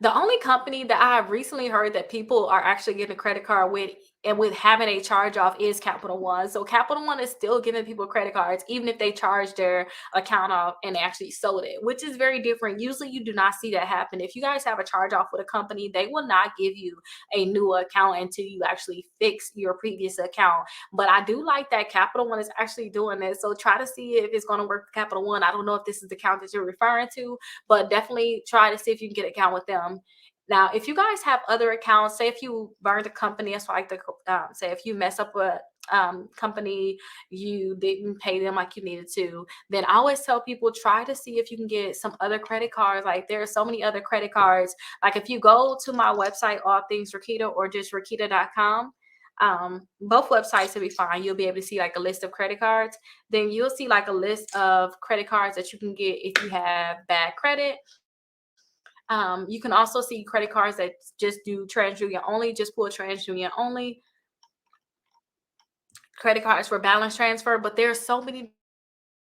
The only company that I have recently heard that people are actually getting a credit card with and with having a charge off is Capital One. So Capital One is still giving people credit cards, even if they charge their account off and they actually sold it, which is very different. Usually you do not see that happen. If you guys have a charge off with a company, they will not give you a new account until you actually fix your previous account. But I do like that Capital One is actually doing this. So try to see if it's going to work for Capital One. I don't know if this is the account that you're referring to, but definitely try to see if you can get an account with them. Now, if you guys have other accounts, say if you burned a company, that's like the say if you mess up a company, you didn't pay them like you needed to, then I always tell people try to see if you can get some other credit cards. Like there are so many other credit cards. Like if you go to my website, All Things Rickita, or just Rickita.com, both websites will be fine. You'll be able to see like a list of credit cards. Then you'll see like a list of credit cards that you can get if you have bad credit. You can also see credit cards that just do TransUnion only, just pull TransUnion only, credit cards for balance transfer. But there are so many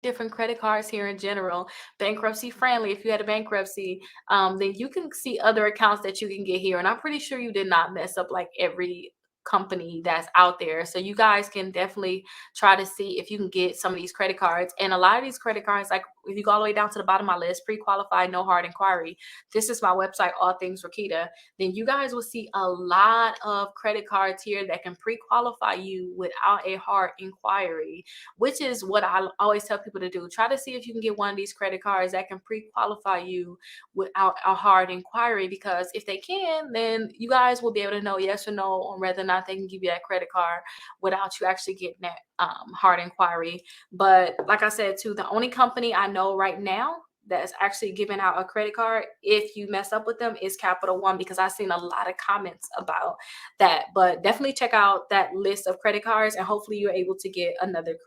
different credit cards here in general, bankruptcy friendly. If you had a bankruptcy, then you can see other accounts that you can get here. And I'm pretty sure you did not mess up like every company that's out there. So you guys can definitely try to see if you can get some of these credit cards. And a lot of these credit cards, like if you go all the way down to the bottom of my list, pre-qualified, no hard inquiry. This is my website, All Things Rickita. Then you guys will see a lot of credit cards here that can pre-qualify you without a hard inquiry, which is what I always tell people to do. Try to see if you can get one of these credit cards that can pre-qualify you without a hard inquiry, because if they can, then you guys will be able to know yes or no on whether or not they can give you that credit card without you actually getting that hard inquiry. But like I said too, the only company I know right now that's actually giving out a credit card if you mess up with them is Capital One, because I've seen a lot of comments about that. But definitely check out that list of credit cards and hopefully you're able to get another credit